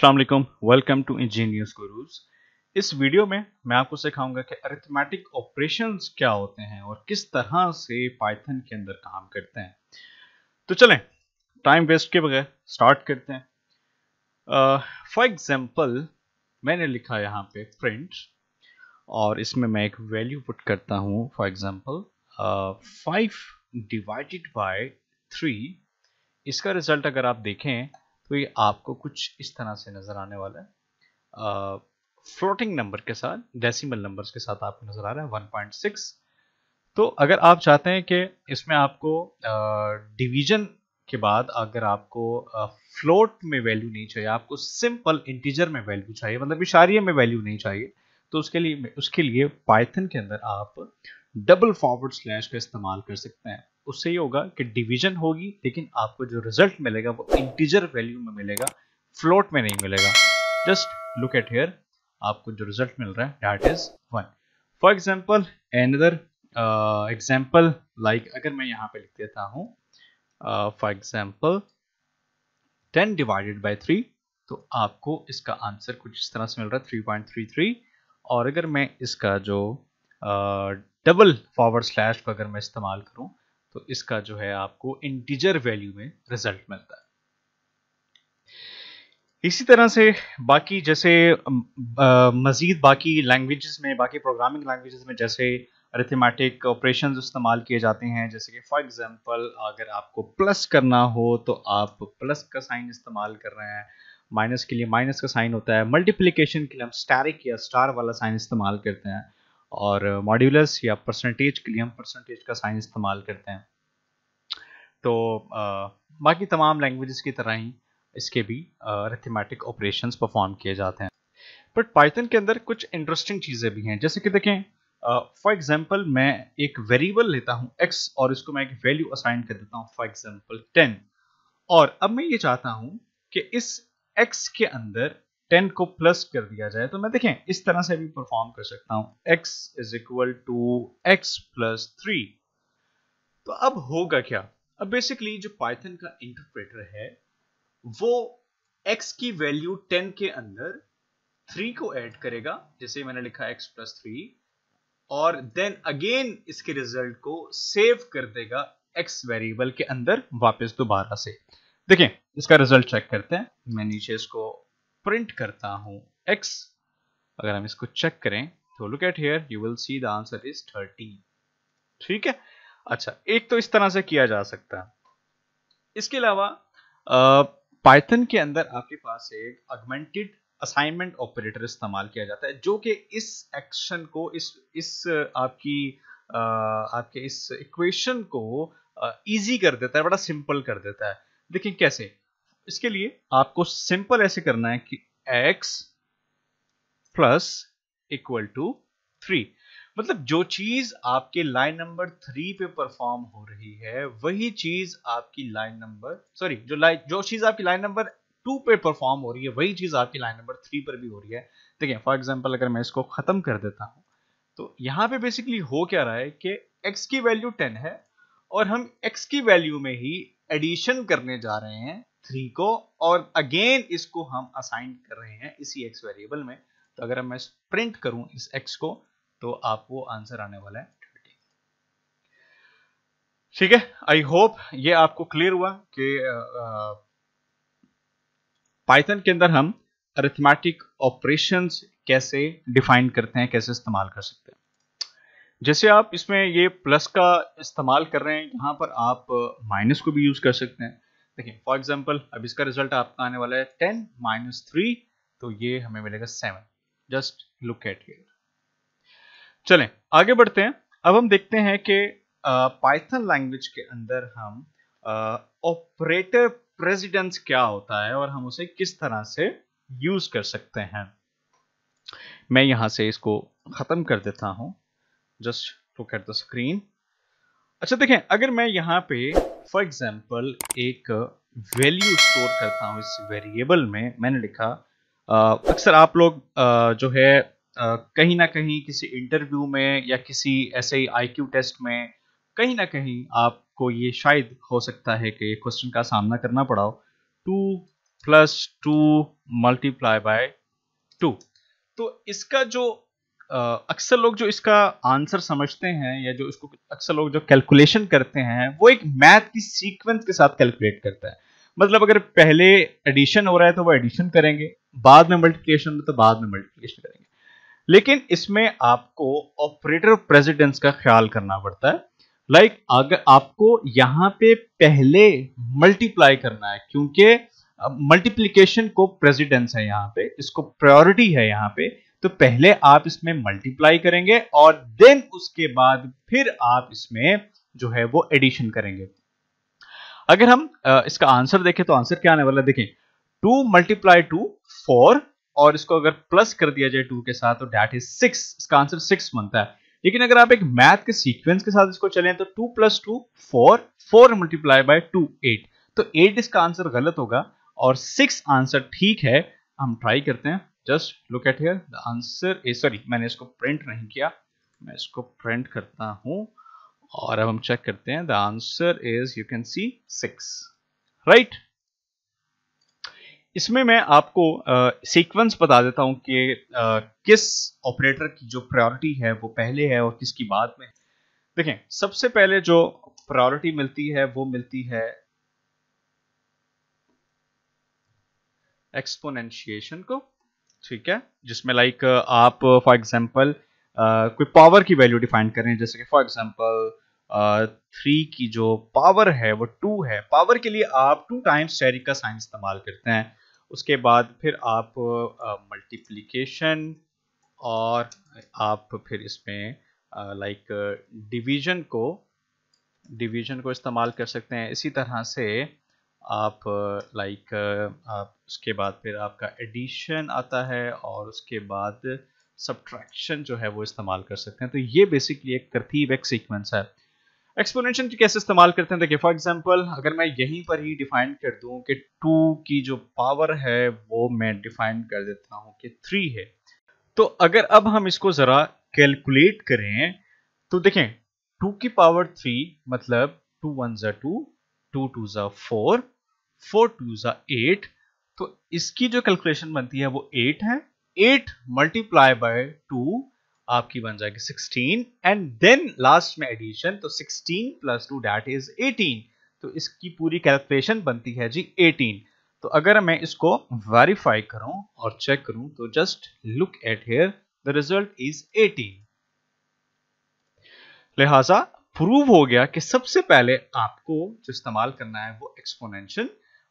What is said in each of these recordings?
अस्सलाम वालेकुम, welcome to engineers gurus. इस वीडियो में मैं आपको सिखाऊंगा कि अरिथमेटिक ऑपरेशंस क्या होते हैं और किस तरह से पाइथन के अंदर काम करते हैं। तो चलें टाइम वेस्ट के बगैर स्टार्ट करते हैं। फॉर एग्जांपल मैंने लिखा यहाँ पे प्रिंट और इसमें मैं एक वैल्यू पुट करता हूँ। For example 5 divided by 3। इसका रिजल्ट अगर आप देखें तो ये आपको कुछ इस तरह से नजर आने वाला है। फ्लोटिंग नंबर के साथ, डेसिमल नंबर्स के साथ आपको नजर आ रहा है 1.6। तो अगर आप चाहते हैं कि इसमें आपको डिवीजन के बाद अगर आपको फ्लोट में वैल्यू नहीं चाहिए, आपको सिंपल इंटीजर में वैल्यू चाहिए, मतलब इशारिये में वैल्यू नहीं चाहिए, तो उसके लिए पाइथन के अंदर आप डबल फॉरवर्ड स्लैश का इस्तेमाल कर सकते हैं। उससे ये होगा कि डिवीजन होगी लेकिन आपको जो रिजल्ट मिलेगा वो इंटीजर वैल्यू में मिलेगा, फ्लोट में नहीं मिलेगा। जस्ट लुक एट हियर, आपको जो रिजल्ट मिल रहा है that is 1। For example another example like अगर मैं यहाँ पे लिख देता हूँ फॉर एग्जांपल 10 डिवाइडेड बाय 3, तो आपको इसका आंसर कुछ इस तरह से मिल रहा है 3.33। और अगर मैं इसका जो डबल फॉरवर्ड स्लैश को अगर मैं इस्तेमाल करूं तो इसका जो है आपको इंटीजर वैल्यू में रिजल्ट मिलता है। इसी तरह से बाकी जैसे मजीद बाकी लैंग्वेजेस में, बाकी प्रोग्रामिंग लैंग्वेजेस में जैसे अरिथमेटिक ऑपरेशंस इस्तेमाल किए जाते हैं, जैसे कि फॉर एग्जांपल अगर आपको प्लस करना हो तो आप प्लस का साइन इस्तेमाल कर रहे हैं, माइनस के लिए माइनस का साइन होता है, मल्टीप्लिकेशन के लिए हम स्टैरिक या स्टार वाला साइन इस्तेमाल करते हैं, और मॉड्यूलस या परसेंटेज के लिए हम परसेंटेज का साइन इस्तेमाल करते हैं। तो बाकी तमाम लैंग्वेजेस की तरह ही इसके भी अरिथमेटिक ऑपरेशंस परफॉर्म किए जाते हैं। बट पाइथन के अंदर कुछ इंटरेस्टिंग चीज़ें भी हैं, जैसे कि देखें फॉर एग्जांपल मैं एक वेरिएबल लेता हूं x और इसको मैं एक वैल्यू असाइन कर देता हूं फॉर एग्जांपल 10, और अब मैं ये चाहता हूं कि इस x के अंदर 10 को प्लस कर दिया जाए। तो मैं देखें इस तरह से भी परफॉर्म कर सकता हूं, x is equal to x plus 3। तो अब होगा क्या? अब बेसिकली जो पाइथन का इंटरप्रेटर है वो x की वैल्यू 10 के अंदर 3 को ऐड करेगा, जैसे मैंने लिखा x प्लस 3, और देन अगेन इसके रिजल्ट को सेव कर देगा x वेरिएबल के अंदर वापस दोबारा से। देखें इसका रिजल्ट चेक करते हैं। मैं नीचे इसको प्रिंट करता हूं x। अगर हम इसको चेक करें तो look at here, you will see the answer is 30। ठीक है, अच्छा, एक तो इस तरह से किया जा सकता है। इसके अलावा पाइथन के अंदर आपके पास एक ऑगमेंटेड असाइनमेंट ऑपरेटर इस्तेमाल किया जाता है, जो कि इस एक्शन को, इस आपके इस इक्वेशन को इजी कर देता है, बड़ा सिंपल कर देता है। देखिए कैसे। इसके लिए आपको सिंपल ऐसे करना है कि x प्लस इक्वल टू 3, मतलब जो चीज आपके लाइन नंबर 3 पे परफॉर्म हो रही है वही चीज आपकी लाइन नंबर जो चीज आपकी लाइन नंबर 2 पे परफॉर्म हो रही है वही चीज आपकी लाइन नंबर 3 पर भी हो रही है। देखिए फॉर एग्जांपल अगर मैं इसको खत्म कर देता हूं तो यहां पे बेसिकली हो क्या रहा है कि x की वैल्यू 10 है और हम x की वैल्यू में ही एडिशन करने जा रहे हैं 3 को, और अगेन इसको हम असाइन कर रहे हैं इसी x वेरिएबल में। तो अगर मैं प्रिंट करूं इस x को तो आपको आंसर आने वाला है 30। ठीक है, आई होप ये आपको क्लियर हुआ कि पाइथन के अंदर हम अरिथमेटिक ऑपरेशंस कैसे डिफाइन करते हैं, कैसे इस्तेमाल कर सकते हैं। जैसे आप इसमें ये प्लस का इस्तेमाल कर रहे हैं, यहाँ पर आप माइनस को भी यूज कर सकते हैं। देखिए फॉर एग्जांपल अब इसका रिजल्ट आपका आने वाला है 10 माइनस 3, तो ये हमें मिलेगा 7। Just look at here. चलें आगे बढ़ते हैं। अब हम देखते हैं कि पाइथन लैंग्वेज के अंदर हम ऑपरेटर प्रेसिडेंस क्या होता है और हम उसे किस तरह से यूज कर सकते हैं। मैं यहां से इसको खत्म कर देता हूं। Just look at the screen. अच्छा देखें, अगर मैं यहाँ पे फॉर एग्जांपल एक वैल्यू स्टोर करता हूँ इस वेरिएबल में, मैंने लिखा अक्सर आप लोग जो है कहीं ना कहीं किसी इंटरव्यू में या किसी ऐसे ही IQ टेस्ट में कहीं ना कहीं आपको ये शायद हो सकता है कि क्वेश्चन का सामना करना पड़ा हो, टू प्लस 2 मल्टीप्लाई बाय 2। तो इसका जो अक्सर लोग जो इसका आंसर समझते हैं या जो इसको अक्सर लोग जो कैलकुलेशन करते हैं वो एक मैथ की सीक्वेंस के साथ कैलकुलेट करता है। मतलब अगर पहले एडिशन हो रहा है तो वो एडिशन करेंगे, बाद में मल्टीप्लिकेशन तो बाद में मल्टीप्लिकेशन करेंगे। लेकिन इसमें आपको ऑपरेटर प्रेसिडेंस का ख्याल करना पड़ता है। लाइक अगर आपको यहां पे पहले मल्टीप्लाई करना है, क्योंकि मल्टीप्लिकेशन को प्रेसिडेंस है यहां पे, इसको प्रायोरिटी है यहां पे, तो पहले आप इसमें मल्टीप्लाई करेंगे और देन उसके बाद फिर आप इसमें जो है वो एडिशन करेंगे। अगर हम इसका आंसर देखें तो आंसर क्या आने वाला है, देखें 2 मल्टीप्लाई 2 4, और इसको अगर प्लस कर दिया जाए 2 के साथ तो दैट इज 6, इसका आंसर 6 बनता है। लेकिन अगर आप एक मैथ के सीक्वेंस के साथ इसको चलें तो 2 + 2 4, 4 मल्टीप्लाई बाय 2 8, तो 8 इसका आंसर गलत होगा और 6 आंसर ठीक है। हम ट्राई करते हैं, just look at here, the answer is, sorry मैंने इसको प्रिंट नहीं किया, मैं इसको प्रिंट करता हूं और अब हम चेक करते हैं। The answer is, you can see 6, right. इसमें मैं आपको सीक्वेंस बता देता हूं कि किस ऑपरेटर की जो प्रायोरिटी है वो पहले है और किसकी बाद में। देखें, सबसे पहले जो प्रायोरिटी मिलती है वो मिलती है एक्सपोनेंशिएशन को, ठीक है, जिसमें लाइक आप फॉर एग्जांपल कोई पावर की वैल्यू डिफाइन करें, जैसे कि फॉर एग्जांपल 3 की जो पावर है वो 2 है। पावर के लिए आप 2 टाइम्स स्टेरिक का साइन इस्तेमाल करते हैं। उसके बाद फिर आप मल्टीप्लिकेशन और आप फिर इसमें लाइक डिवीजन को इस्तेमाल कर सकते हैं। इसी तरह से आप लाइक आप उसके बाद फिर आपका एडिशन आता है और उसके बाद सब्ट्रैक्शन जो है वो इस्तेमाल कर सकते हैं। तो ये बेसिकली एक तरतीब, एक सीक्वेंस है। एक्सपोनेंशियल की कैसे इस्तेमाल करते हैं, देखिए फॉर एग्जांपल अगर मैं यहीं पर ही डिफाइन कर दूं कि 2 की जो पावर है वो मैं डिफाइन कर देता हूं कि 3 है, तो अगर अब हम इसको जरा कैलकुलेट करें तो देखें 2 की पावर 3 मतलब 2 1 ज़ा 2, 2 2 ज़ा 4, 4 2 ज़ा 8, तो इसकी जो कैलकुलेशन बनती है वो 8 है। 8 मल्टीप्लाई बाय 2 आपकी बन जाएगी 16 एंड देन लास्ट में एडिशन, तो 16 + 2 दैट इज 18, तो इसकी पूरी कैलकुलेशन बनती है जी 18। तो अगर मैं इसको वेरीफाई करूं और चेक करूं तो just look at here, the result is 18। लिहाजा प्रूव हो गया कि सबसे पहले आपको जो इस्तेमाल करना है वो एक्सपोनेंशियल,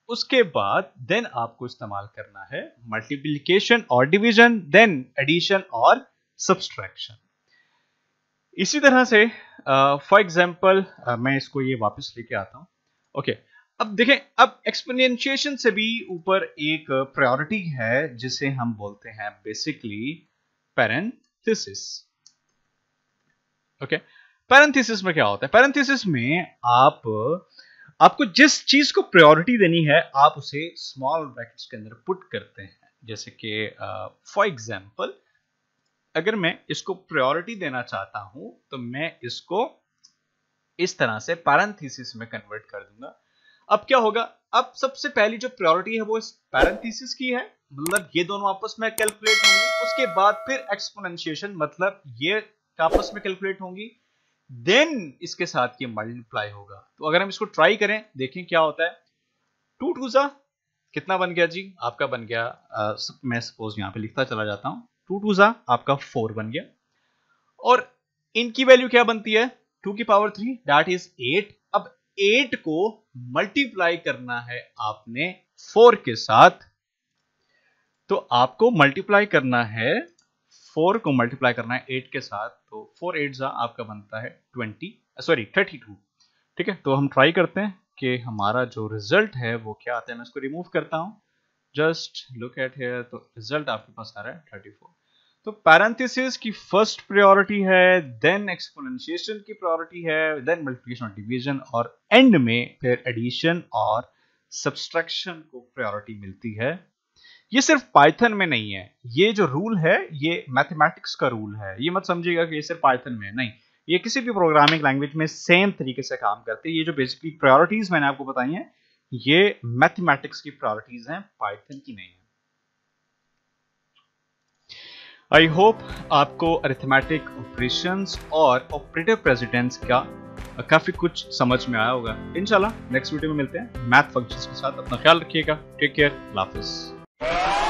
उसके बाद देन आपको इस्तेमाल करना है मल्टीप्लिकेशन और डिवीजन, देन एडिशन और सब्सट्रैक्शन। इसी तरह से फॉर एग्जांपल मैं इसको ये वापस लेके आता हूं। ओके, अब देखें, अब एक्सपोनेंशिएशन से भी ऊपर एक प्रायोरिटी है जिसे हम बोलते हैं बेसिकली पैरेंथेसिस। ओके, पैरेंथेसिस में क्या होता है? पैरेंथेसिस में आपको जिस चीज को प्रायोरिटी देनी है आप उसे स्मॉल ब्रैकेट्स के अंदर पुट करते हैं। जैसे कि फॉर एग्जांपल अगर मैं इसको प्रायोरिटी देना चाहता हूं तो मैं इसको इस तरह से पैरेंथेसिस में कन्वर्ट कर दूंगा। अब क्या होगा, अब सबसे पहली जो प्रायोरिटी है वो इस पैरेंथेसिस की है, मतलब ये दोनों आपस में कैलकुलेट होंगी। उसके बाद फिर एक्सपोनेंशिएशन, मतलब ये आपस में कैलकुलेट होंगी, देन इसके साथ ये मल्टीप्लाई होगा। तो अगर हम इसको ट्राई करें, देखें क्या होता है। 2 2 ज़ा कितना बन गया जी? आपका बन गया मैं सपोज यहां पे लिखता चला जाता हूं, 2 2 ज़ा आपका 4 बन गया। और इनकी वैल्यू क्या बनती है? 2 की पावर 3 दैट इज 8। अब 8 को मल्टीप्लाई करना है आपने 4 के साथ, तो आपको मल्टीप्लाई करना है 4 को मल्टीप्लाई करना है 8 के साथ, तो 4 8 ज़ा आपका बनता है 32। ठीक है, तो हम ट्राई करते हैं कि हमारा जो रिजल्ट है वो क्या आता है। मैं इसको रिमूव करता हूं, जस्ट लुक एट हियर, तो रिजल्ट आपके पास आ रहा है 34। तो पैरेंथेसिस की फर्स्ट प्रायोरिटी है, देन एक्सपोनेंशिएशन की प्रायोरिटी है, देन मल्टीप्लिकेशन और डिवीजन, और एंड में फिर एडिशन और सब्सट्रैक्शन को प्रायोरिटी मिलती है। ये सिर्फ पाइथन में नहीं है, ये जो रूल है ये मैथमेटिक्स का रूल है। ये मत समझिएगा कि ये सिर्फ पाइथन में है, नहीं, ये किसी भी प्रोग्रामिंग लैंग्वेज में सेम तरीके से काम करते हैं। ये जो बेसिकली प्रायोरिटीज मैंने आपको बताई हैं ये मैथमेटिक्स की प्रायोरिटीज हैं, पाइथन की नहीं है। आई होप आपको अरिथमेटिक ऑपरेशंस और ऑपरेटिव प्रेसिडेंस का काफी कुछ समझ में आया होगा। इंशाल्लाह नेक्स्ट वीडियो में मिलते हैं मैथ फंक्शंस के साथ। अपना ख्याल रखिएगा। Take care. अल्लाह हाफिज़।